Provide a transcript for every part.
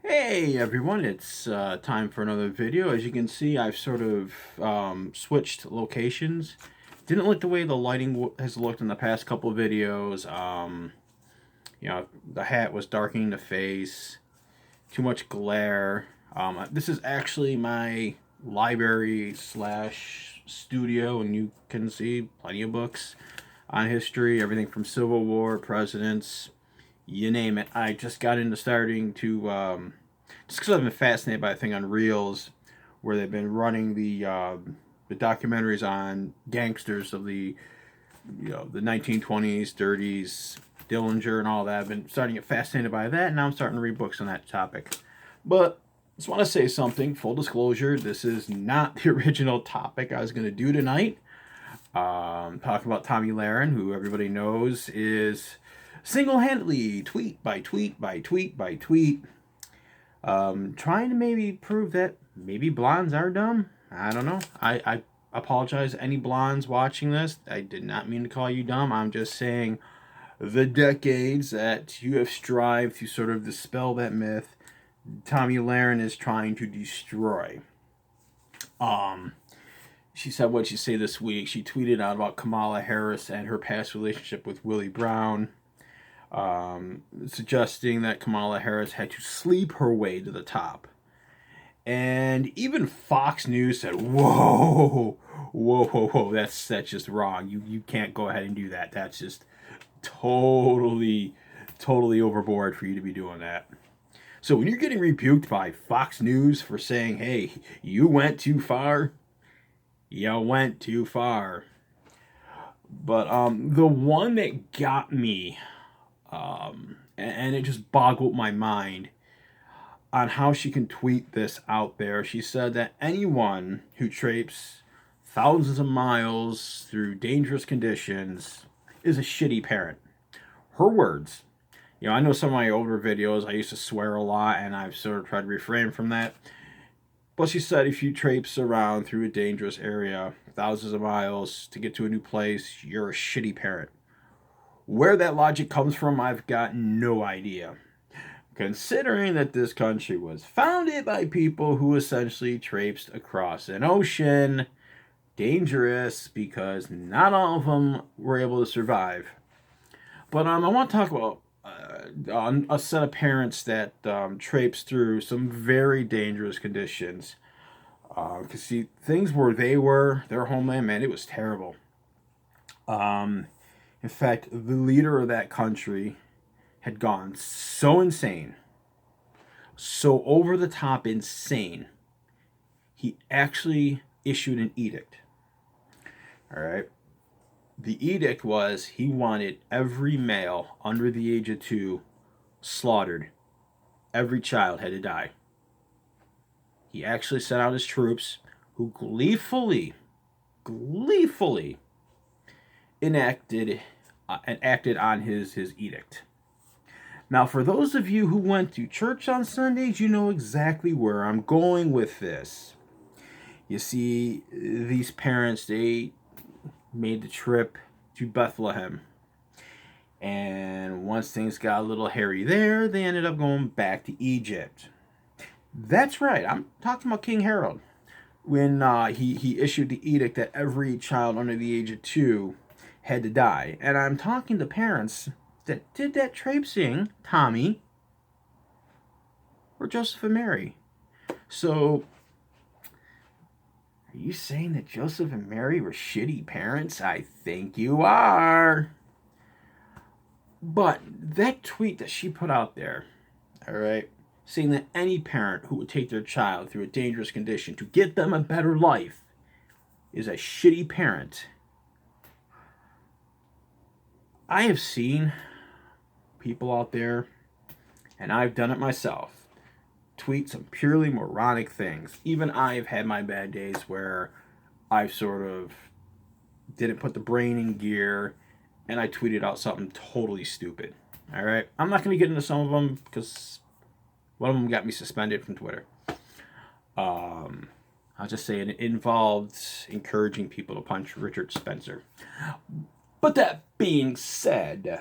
Hey everyone, it's time for another video. As you can see, I've sort of switched locations. Didn't like the way the lighting has looked in the past couple of videos. The hat was darkening the face, too much glare. This is actually my library slash studio, and you can see plenty of books on history, everything from Civil War, presidents, you name it. I just got into starting to just because I've been fascinated by a thing on Reels, where they've been running the documentaries on gangsters of the 1920s, 30s, Dillinger and all that. I've been starting to get fascinated by that, and now I'm starting to read books on that topic. But I just want to say something. Full disclosure: this is not the original topic I was going to do tonight. Talking about Tomi Lahren, who everybody knows is single-handedly, tweet by tweet by tweet by tweet, trying to maybe prove that maybe blondes are dumb. I don't know. I apologize to any blondes watching this. I did not mean to call you dumb. I'm just saying the decades that you have strived to sort of dispel that myth, Tomi Lahren is trying to destroy. She said what she say this week. She tweeted out about Kamala Harris and her past relationship with Willie Brown, suggesting that Kamala Harris had to sleep her way to the top. And even Fox News said, "Whoa, whoa, whoa, whoa! That's just wrong. You can't go ahead and do that. That's just totally, totally overboard for you to be doing that." So when you're getting rebuked by Fox News for saying, "Hey, you went too far," you went too far. But the one that got me, and it just boggled my mind on how she can tweet this out there. She said that anyone who traipses thousands of miles through dangerous conditions is a shitty parent. Her words. I know some of my older videos, I used to swear a lot, and I've sort of tried to refrain from that. But she said if you traipse around through a dangerous area, thousands of miles to get to a new place, you're a shitty parent. Where that logic comes from, I've got no idea. Considering that this country was founded by people who essentially traipsed across an ocean, dangerous because not all of them were able to survive. But I want to talk about a set of parents that traipsed through some very dangerous conditions. Because see, things where they were, their homeland, man, it was terrible. In fact, the leader of that country had gone so insane, so over the top insane, he actually issued an edict. All right. The edict was he wanted every male under the age of 2 slaughtered. Every child had to die. He actually sent out his troops who gleefully enacted and acted on his edict. Now, for those of you who went to church on Sundays, you know exactly where I'm going with this. You see, these parents, they made the trip to Bethlehem. And once things got a little hairy there, they ended up going back to Egypt. That's right, I'm talking about King Herod. When he issued the edict that every child under the age of 2 had to die. And I'm talking to parents that did that traipsing, Tommy, or Joseph and Mary. So, are you saying that Joseph and Mary were shitty parents? I think you are. But that tweet that she put out there, all right, saying that any parent who would take their child through a dangerous condition to get them a better life is a shitty parent. I have seen people out there, and I've done it myself, tweet some purely moronic things. Even I've had my bad days where I sort of didn't put the brain in gear and I tweeted out something totally stupid. All right, I'm not going to get into some of them because one of them got me suspended from Twitter. I'll just say it involved encouraging people to punch Richard Spencer. But that being said,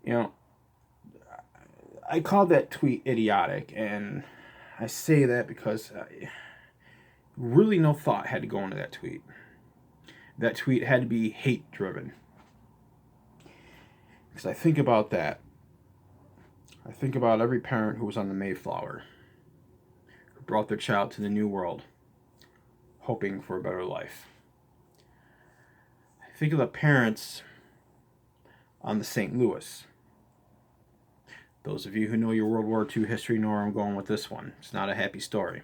you know, I called that tweet idiotic, and I say that because really no thought had to go into that tweet. That tweet had to be hate driven. Because I think about that. I think about every parent who was on the Mayflower, who brought their child to the New World, hoping for a better life. I think of the parents on the St. Louis. Those of you who know your World War II history know where I'm going with this one. It's not a happy story.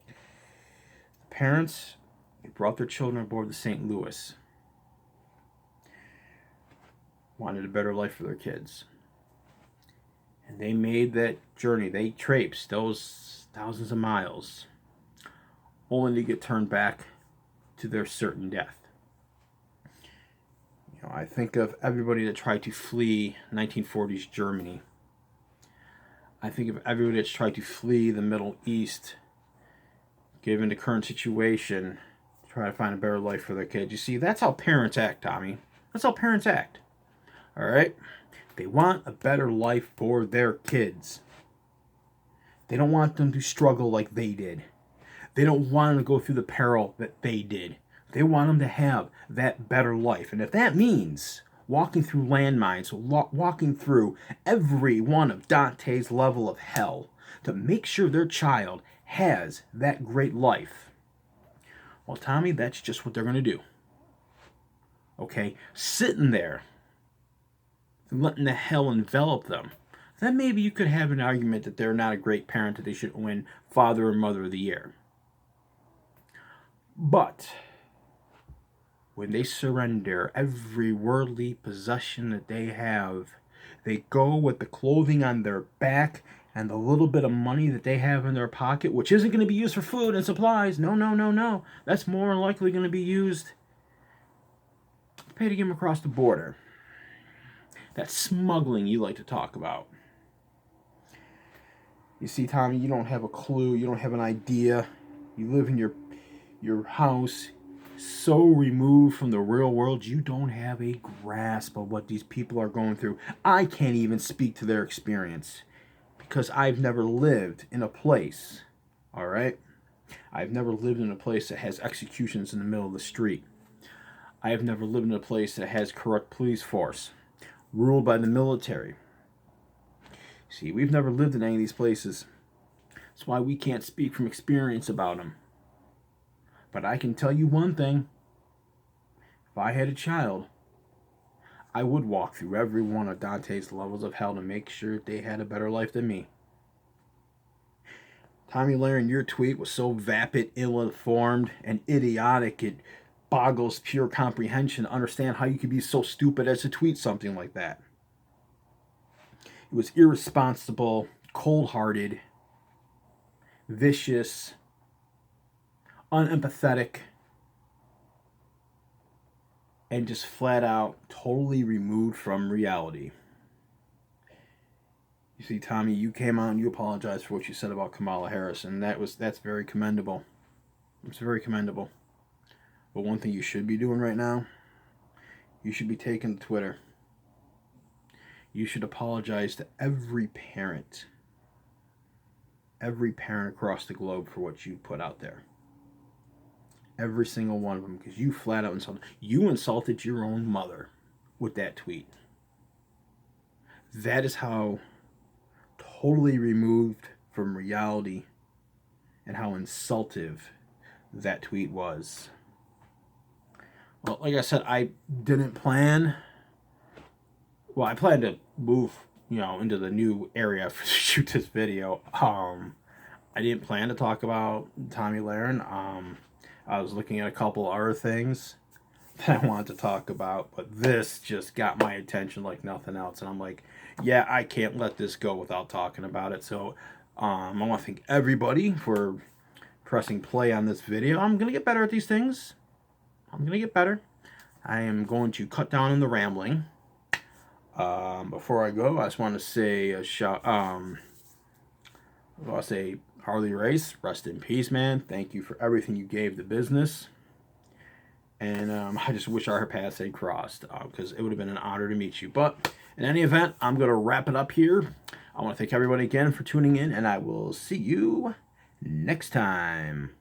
The parents who brought their children aboard the St. Louis wanted a better life for their kids. And they made that journey. They traipsed those thousands of miles only to get turned back to their certain death. You know, I think of everybody that tried to flee 1940s Germany. I think of everybody that's tried to flee the Middle East, given the current situation, to try to find a better life for their kids. You see, that's how parents act, Tommy. That's how parents act. All right? They want a better life for their kids. They don't want them to struggle like they did. They don't want them to go through the peril that they did. They want them to have that better life. And if that means walking through landmines, walking through every one of Dante's level of hell to make sure their child has that great life, well, Tommy, that's just what they're going to do. Okay? Sitting there and letting the hell envelop them, then maybe you could have an argument that they're not a great parent, that they should win Father or Mother of the Year. But when they surrender every worldly possession that they have, they go with the clothing on their back and the little bit of money that they have in their pocket, which isn't going to be used for food and supplies. No, no, no, no. That's more likely going to be used to pay to get them across the border. That smuggling you like to talk about. You see, Tommy, you don't have a clue. You don't have an idea. You live in your house so removed from the real world, you don't have a grasp of what these people are going through. I can't even speak to their experience because I've never lived in a place, all right? I've never lived in a place that has executions in the middle of the street. I have never lived in a place that has corrupt police force, ruled by the military. See, we've never lived in any of these places. That's why we can't speak from experience about them. But I can tell you one thing. If I had a child, I would walk through every one of Dante's levels of hell to make sure they had a better life than me. Tomi Lahren, your tweet was so vapid, ill-informed, and idiotic, it boggles pure comprehension to understand how you could be so stupid as to tweet something like that. It was irresponsible, cold-hearted, vicious, unempathetic, and just flat out totally removed from reality. You see, Tommy, you came out and you apologized for what you said about Kamala Harris, and that's very commendable. It's very commendable. But one thing you should be doing right now, you should be taking to Twitter. You should apologize to every parent across the globe for what you put out there. Every single one of them, because you flat out insulted your own mother with that tweet. That is how totally removed from reality and how insultive that tweet was. Well, like I said, I didn't plan. Well, I planned to move, into the new area to shoot this video. I didn't plan to talk about Tomi Lahren. I was looking at a couple other things that I wanted to talk about, but this just got my attention like nothing else. And I'm like, yeah, I can't let this go without talking about it. So I want to thank everybody for pressing play on this video. I'm going to get better at these things. I'm going to get better. I am going to cut down on the rambling. Before I go, I just want to say I'll say Harley Race, rest in peace, man. Thank you for everything you gave the business. And I just wish our paths had crossed because it would have been an honor to meet you. But in any event, I'm going to wrap it up here. I want to thank everybody again for tuning in, and I will see you next time.